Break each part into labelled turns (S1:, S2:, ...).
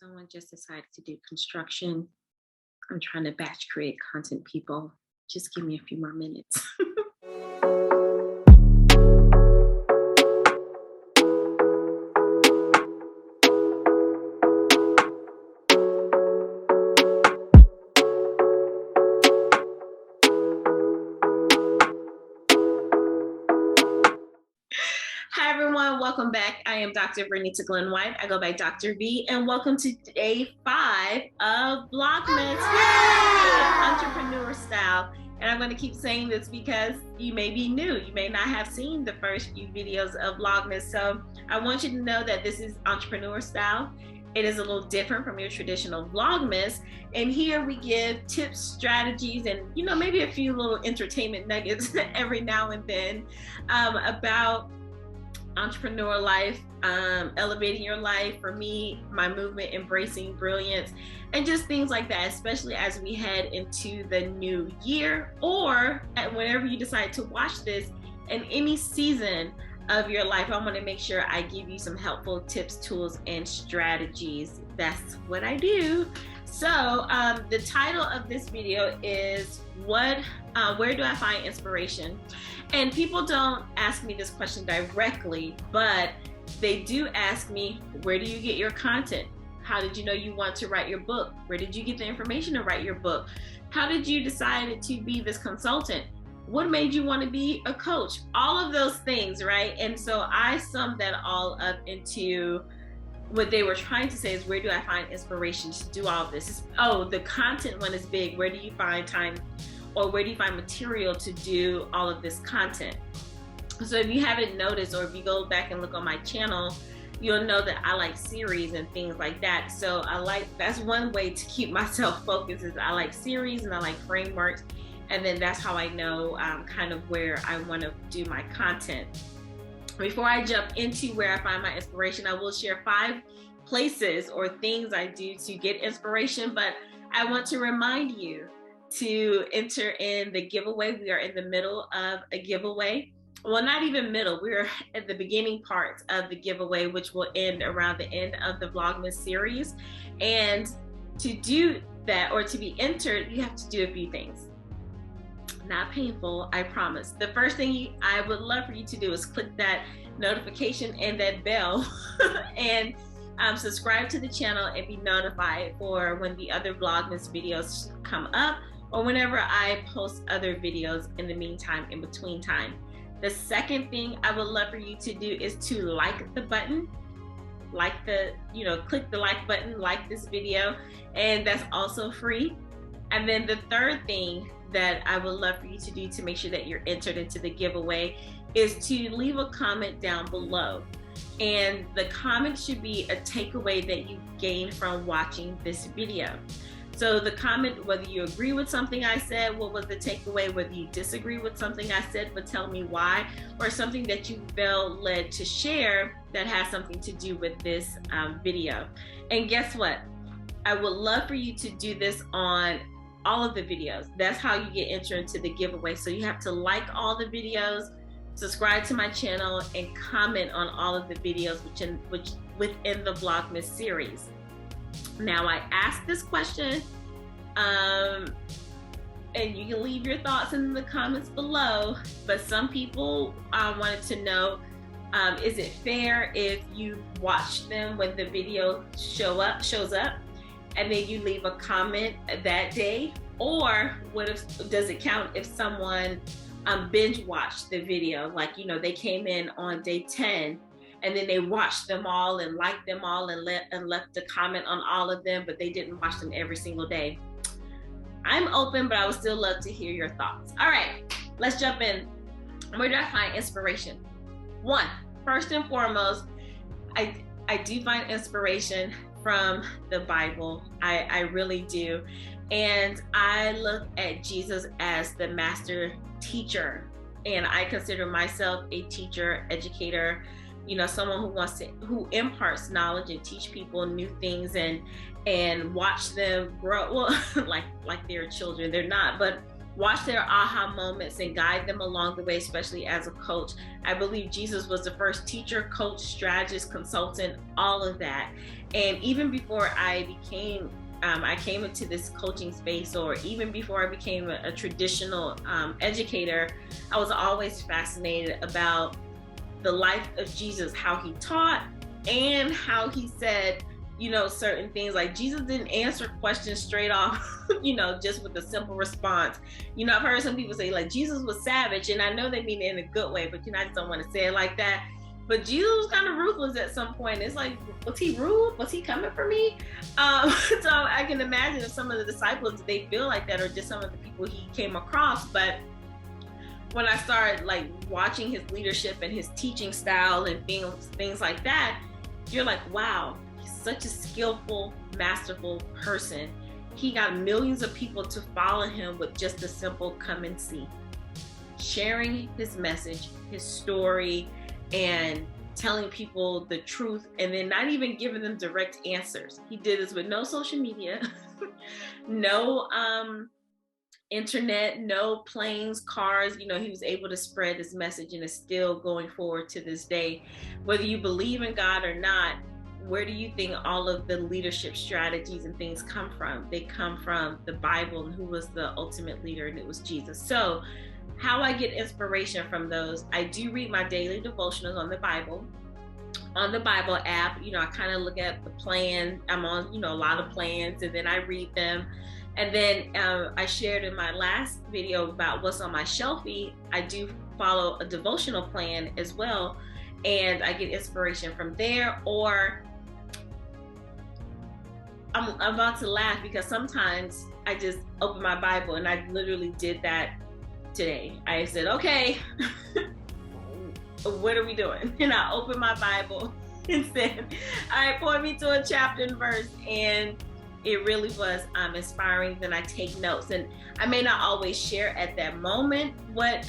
S1: Someone just decided to do construction. I'm trying to batch create content, people. Just give me a few more minutes. Hi, everyone. Welcome back. I am Dr. Vernita White. I go by Dr. V, and welcome to day 5 of VLOGmas. Yay! Entrepreneur style. And I'm going to keep saying this because you may be new. You may not have seen the first few videos of VLOGmas. So I want you to know that this is entrepreneur style. It is a little different from your traditional VLOGmas. And here we give tips, strategies, and maybe a few little entertainment nuggets every now and then about entrepreneur life, elevating your life. For me, my movement, embracing brilliance, and just things like that, especially as we head into the new year, or whenever you decide to watch this in any season of your life. I want to make sure I give you some helpful tips, tools, and strategies. That's what I do. So the title of this video is where do I find inspiration? And people don't ask me this question directly, but they do ask me, where do you get your content? How did you know you want to write your book? Where did you get the information to write your book? How did you decide to be this consultant? What made you want to be a coach? All of those things, right? And so I summed that all up into what they were trying to say is, where do I find inspiration to do all of this? The content one is big. Where do you find time, or where do you find material to do all of this content? So if you haven't noticed, or if you go back and look on my channel, you'll know that I like series and things like that. So that's one way to keep myself focused, is I like series and I like frameworks. And then that's how I know kind of where I want to do my content. Before I jump into where I find my inspiration, I will share 5 places or things I do to get inspiration, but I want to remind you to enter in the giveaway. We are in the middle of a giveaway. Well, not even middle, we're at the beginning part of the giveaway, which will end around the end of the VLOGmas series. And to do that, or to be entered, you have to do a few things. Not painful, I promise. The first thing I would love for you to do is click that notification and that bell and subscribe to the channel and be notified for when the other VLOGmas videos come up, or whenever I post other videos in the meantime, in between time. The second thing I would love for you to do is to like the button, click the like button, like this video, and that's also free. And then the third thing that I would love for you to do to make sure that you're entered into the giveaway is to leave a comment down below. And the comment should be a takeaway that you gained from watching this video. So the comment, whether you agree with something I said, what was the takeaway, whether you disagree with something I said, but tell me why, or something that you felt led to share that has something to do with this video. And guess what? I would love for you to do this on all of the videos. That's how you get entered into the giveaway. So you have to like all the videos, subscribe to my channel, and comment on all of the videos within the VLOGmas series. Now, I asked this question, and you can leave your thoughts in the comments below, but some people wanted to know, is it fair if you watch them when the video shows up, and then you leave a comment that day? Or does it count if someone binge watched the video, like they came in on day 10 and then they watched them all and liked them all and left a comment on all of them, but they didn't watch them every single day? I'm open, but I would still love to hear your thoughts. All right, let's jump in. Where do I find inspiration? First and foremost, I do find inspiration from the Bible. I really do. And I look at Jesus as the master teacher. And I consider myself a teacher, educator, someone who imparts knowledge and teach people new things and watch them grow. Well, like they're children. They're not, but watch their aha moments and guide them along the way, especially as a coach. I believe Jesus was the first teacher, coach, strategist, consultant, all of that. And even before I came into this coaching space, or even before I became a traditional educator, I was always fascinated about the life of Jesus, how he taught and how he said, you know, certain things. Like, Jesus didn't answer questions straight off, you know, just with a simple response. You know, I've heard some people say like Jesus was savage, and I know they mean it in a good way, but you know, I just don't want to say it like that. But Jesus was kind of ruthless at some point. It's like, was he rude? Was he coming for me? So I can imagine if some of the disciples, they feel like that, or just some of the people he came across. But when I started like watching his leadership and his teaching style and things like that, you're like, wow, he's such a skillful, masterful person. He got millions of people to follow him with just a simple come and see. Sharing his message, his story, and telling people the truth, and then not even giving them direct answers. He did this with no social media, no internet, no planes, cars. You know, he was able to spread this message, and it's still going forward to this day. Whether you believe in God or not, where do you think all of the leadership strategies and things come from? They come from the Bible, and who was the ultimate leader, and it was Jesus. So how I get inspiration from those, I do read my daily devotionals on the Bible app. You know, I kind of look at the plan. I'm on, you know, a lot of plans, and then I read them. And then I shared in my last video about what's on my shelfie. I do follow a devotional plan as well, and I get inspiration from there. Or I'm about to laugh because sometimes I just open my Bible, and I literally did that today. I said, okay, what are we doing? And I opened my Bible and said, all right, point me to a chapter and verse. And it really was inspiring. Then I take notes, and I may not always share at that moment what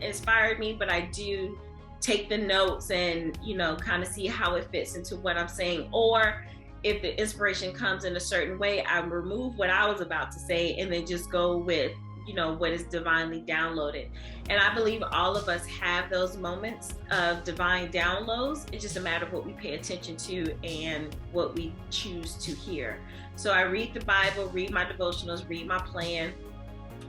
S1: inspired me, but I do take the notes and, you know, kind of see how it fits into what I'm saying. Or if the inspiration comes in a certain way, I remove what I was about to say and then just go with, you know, what is divinely downloaded. And I believe all of us have those moments of divine downloads. It's just a matter of what we pay attention to and what we choose to hear. So I read the Bible, read my devotionals, read my plan,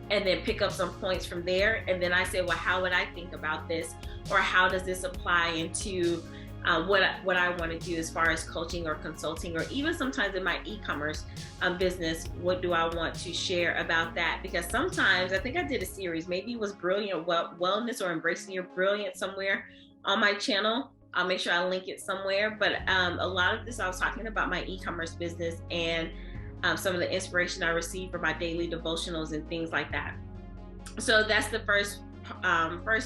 S1: and then pick up some points from there. And then I say, well, how would I think about this? Or how does this apply into what I want to do as far as coaching or consulting, or even sometimes in my e-commerce business, what do I want to share about that? Because sometimes, I think I did a series, maybe it was Brilliant Wellness or Embracing Your Brilliance somewhere on my channel. I'll make sure I link it somewhere. But a lot of this, I was talking about my e-commerce business and some of the inspiration I received from my daily devotionals and things like that. So that's the first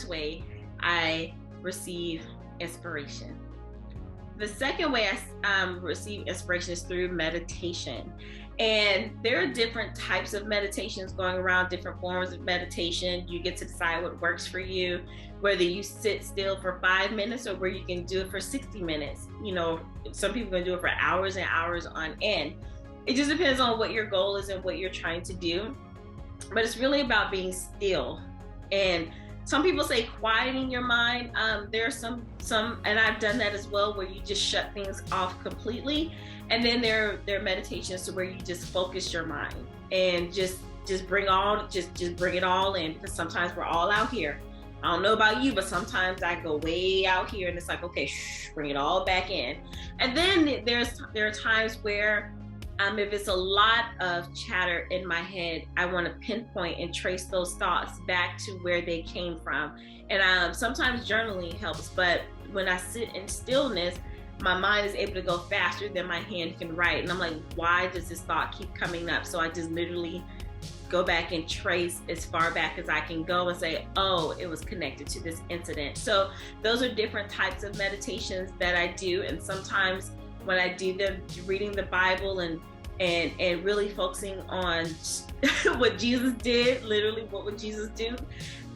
S1: way I receive inspiration. The second way I receive inspiration is through meditation. And there are different types of meditations going around, different forms of meditation. You get to decide what works for you, whether you sit still for 5 minutes or where you can do it for 60 minutes. You know, some people can do it for hours and hours on end. It just depends on what your goal is and what you're trying to do. But it's really about being still. And some people say quieting your mind. There are some, and I've done that as well, where you just shut things off completely. And then there are meditations to where you just focus your mind and just bring it all in. Because sometimes we're all out here. I don't know about you, but sometimes I go way out here, and it's like, okay, bring it all back in. And then there are times where if it's a lot of chatter in my head, I want to pinpoint and trace those thoughts back to where they came from. And sometimes journaling helps, but when I sit in stillness, my mind is able to go faster than my hand can write. And I'm like, why does this thought keep coming up? So I just literally go back and trace as far back as I can go and say, oh, it was connected to this incident. So those are different types of meditations that I do. And sometimes when I do them, reading the Bible and really focusing on what Jesus did, literally what would Jesus do,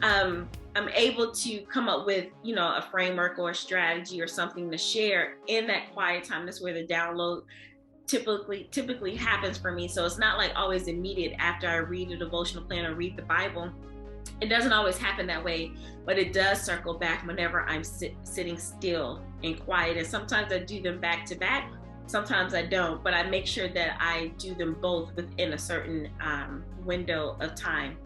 S1: I'm able to come up with, you know, a framework or a strategy or something to share in that quiet time. That's where the download typically happens for me. So it's not like always immediate after I read a devotional plan or read the Bible. It doesn't always happen that way, but it does circle back whenever I'm sitting still and quiet. And sometimes I do them back to back. Sometimes I don't, but I make sure that I do them both within a certain window of time.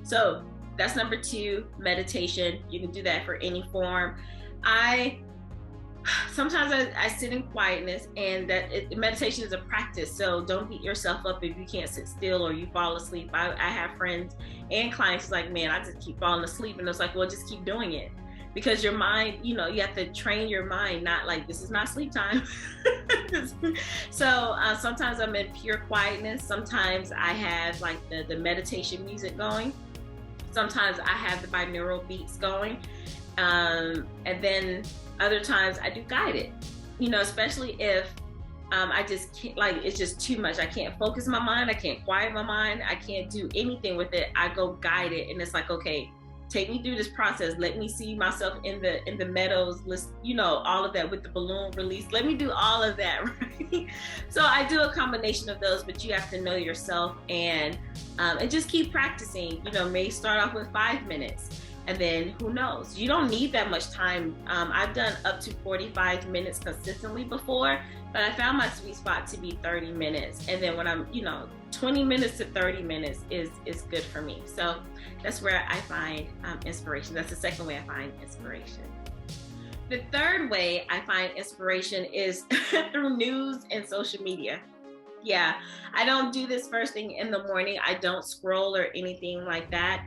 S1: So that's number 2, meditation. You can do that for any form. Sometimes I sit in quietness, and meditation is a practice. So don't beat yourself up if you can't sit still or you fall asleep. I have friends and clients like, man, I just keep falling asleep. And it's like, well, just keep doing it, because your mind, you have to train your mind, not like, this is not sleep time. So sometimes I'm in pure quietness. Sometimes I have like the meditation music going. Sometimes I have the binaural beats going. And then other times I do guided, especially if I just can't, like, it's just too much. I can't focus my mind. I can't quiet my mind. I can't do anything with it. I go guided, and it's like, okay, take me through this process. Let me see myself in the meadows, all of that with the balloon release. Let me do all of that, right? So I do a combination of those, but you have to know yourself and just keep practicing. May start off with 5 minutes. And then who knows? You don't need that much time. I've done up to 45 minutes consistently before, but I found my sweet spot to be 30 minutes. And then when I'm, 20 minutes to 30 minutes is good for me. So that's where I find inspiration. That's the second way I find inspiration. The third way I find inspiration is through news and social media. Yeah, I don't do this first thing in the morning. I don't scroll or anything like that.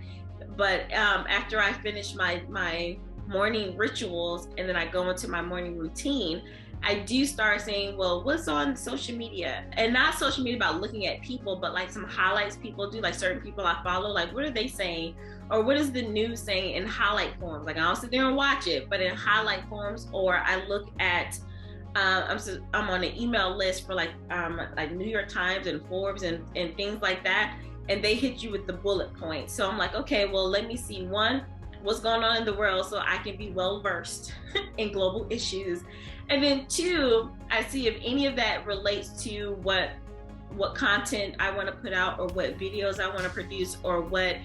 S1: But after I finish my morning rituals and then I go into my morning routine, I do start saying, well, what's on social media? And not social media about looking at people, but like some highlights people do, like certain people I follow, like what are they saying? Or what is the news saying in highlight forms? Like I don't sit there and watch it, but in highlight forms, or I look at, I'm on an email list for like New York Times and Forbes and things like that. And they hit you with the bullet points. So I'm like, okay, well, let me see, 1, what's going on in the world so I can be well versed in global issues. And then 2, I see if any of that relates to what content I want to put out, or what videos I want to produce, or what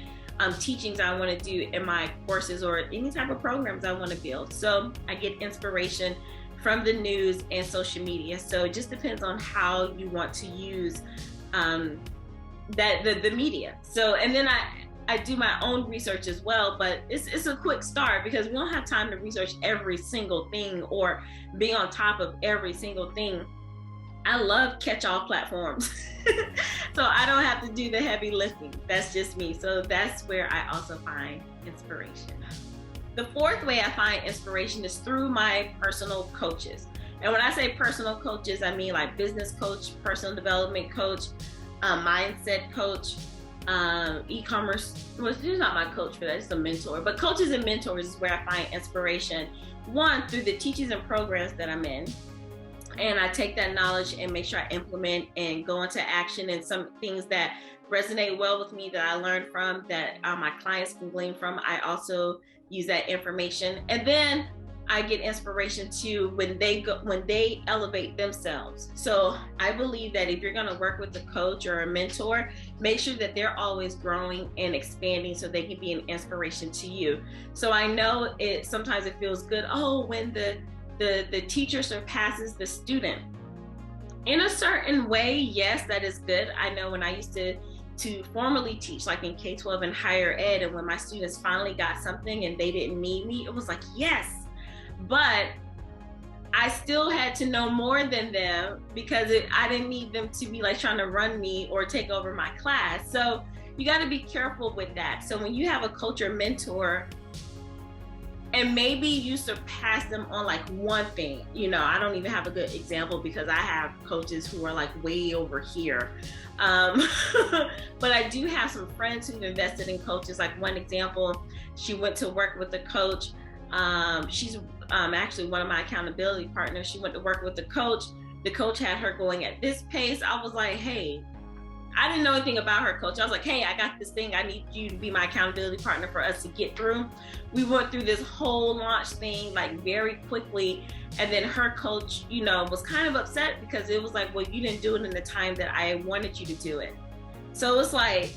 S1: teachings I want to do in my courses, or any type of programs I want to build. So I get inspiration from the news and social media. So it just depends on how you want to use the media. So, and then I do my own research as well, but it's a quick start because we don't have time to research every single thing or be on top of every single thing. I love catch-all platforms. So I don't have to do the heavy lifting. That's just me. So that's where I also find inspiration. The fourth way I find inspiration is through my personal coaches. And when I say personal coaches, I mean like business coach, personal development coach, mindset coach, e-commerce. Well, she's not my coach for that, it's a mentor. But coaches and mentors is where I find inspiration. 1, through the teachings and programs that I'm in. And I take that knowledge and make sure I implement and go into action, and some things that resonate well with me that I learned from, that my clients can glean from. I also use that information. And then I get inspiration too when they elevate themselves. So I believe that if you're going to work with a coach or a mentor, make sure that they're always growing and expanding so they can be an inspiration to you. So I know sometimes it feels good, when the teacher surpasses the student. In a certain way, yes, that is good. I know when I used to formally teach, like in K-12 and higher ed, and when my students finally got something and they didn't need me, it was like, yes. But I still had to know more than them because I didn't need them to be like trying to run me or take over my class. So you got to be careful with that. So when you have a coach or mentor, and maybe you surpass them on like one thing, I don't even have a good example because I have coaches who are like way over here. But I do have some friends who've invested in coaches. Like one example, she went to work with a coach. She's actually one of my accountability partners. She went to work with the coach. The coach had her going at this pace. I was like, hey, I didn't know anything about her coach. I was like, hey, I got this thing. I need you to be my accountability partner for us to get through. We went through this whole launch thing like very quickly. And then her coach, you know, was kind of upset because it was like, well, you didn't do it in the time that I wanted you to do it. So it's like,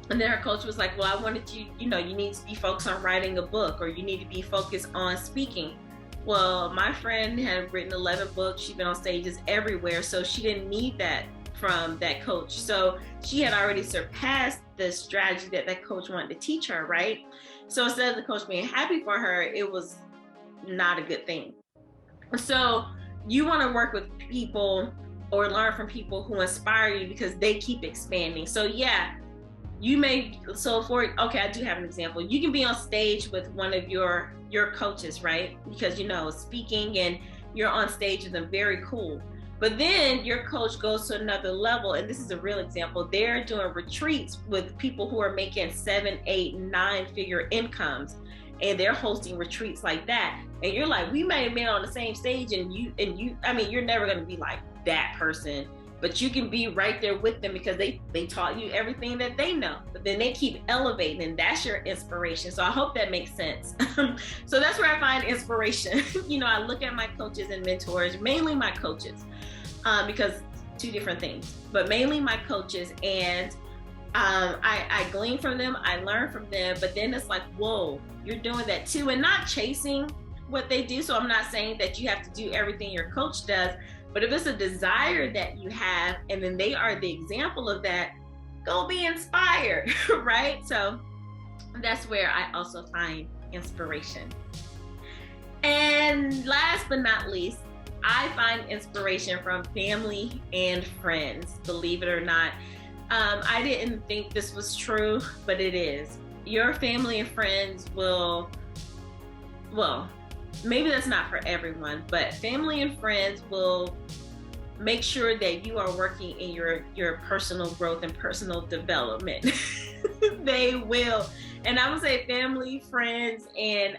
S1: and then her coach was like, well, I wanted you, you know, you need to be focused on writing a book, or you need to be focused on speaking. Well, my friend had written 11 books. She'd been on stages everywhere. So she didn't need that from that coach. So she had already surpassed the strategy that that coach wanted to teach her, right? So instead of the coach being happy for her, it was not a good thing. So you want to work with people or learn from people who inspire you because they keep expanding. So yeah, you may, so for, okay, I do have an example. You can be on stage with one of your coaches, right? Because, you know, speaking and you're on stage with them, very cool. But then your coach goes to another level, and this is a real example. They're doing retreats with people who are making 7, 8, 9-figure incomes, and they're hosting retreats like that. And you're like, we may have been on the same stage, and you, I mean, you're never going to be like that person, but you can be right there with them because they taught you everything that they know. But then they keep elevating, and that's your inspiration. So I hope that makes sense. So that's where I find inspiration. You know, I look at my coaches and mentors, mainly my coaches. Because two different things, but mainly my coaches, and I glean from them, I learn from them, but then it's like, whoa, you're doing that too, and not chasing what they do. So I'm not saying that you have to do everything your coach does, but if it's a desire that you have, and then they are the example of that, go be inspired, right? So that's where I also find inspiration. And last but not least, I find inspiration from family and friends, believe it or not. I didn't think this was true, but it is. Your family and friends will, well, maybe that's not for everyone, but family and friends will make sure that you are working in your personal growth and personal development. They will. And I would say family, friends, and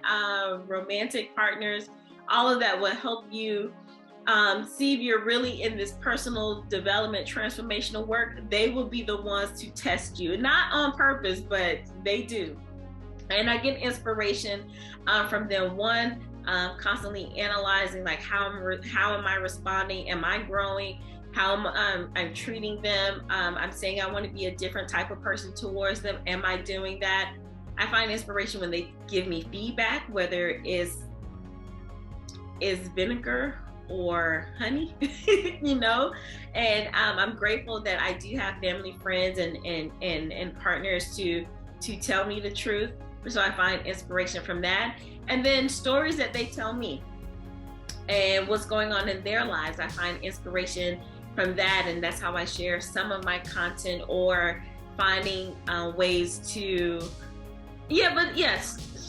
S1: romantic partners, all of that will help you see if you're really in this personal development, transformational work. They will be the ones to test you, not on purpose, but they do. And I get inspiration from them. One, constantly analyzing, like, how am I responding? Am I growing? How I'm treating them? I'm saying I want to be a different type of person towards them. Am I doing that? I find inspiration when they give me feedback, whether it's vinegar or honey, you know. And I'm grateful that I do have family, friends, and partners to tell me the truth. So I find inspiration from that. And then stories that they tell me and what's going on in their lives, I find inspiration from that. And that's how I share some of my content, or finding ways to,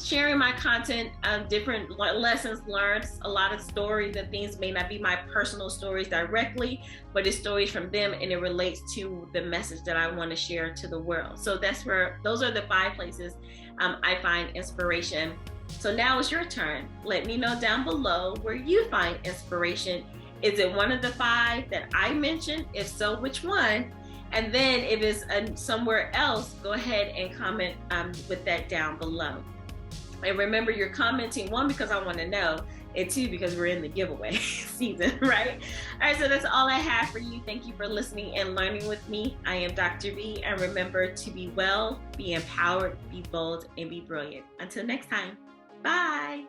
S1: sharing my content, different lessons learned, a lot of stories and things. May not be my personal stories directly, but it's stories from them, and it relates to the message that I want to share to the world. So those are the 5 places I find inspiration. So now it's your turn. Let me know down below where you find inspiration. Is it one of the 5 that I mentioned? If so, which one? And then if it's somewhere else, go ahead and comment with that down below. And remember, you're commenting, 1, because I want to know, and 2, because we're in the giveaway season, right? All right, so that's all I have for you. Thank you for listening and learning with me. I am Dr. V, and remember to be well, be empowered, be bold, and be brilliant. Until next time, bye.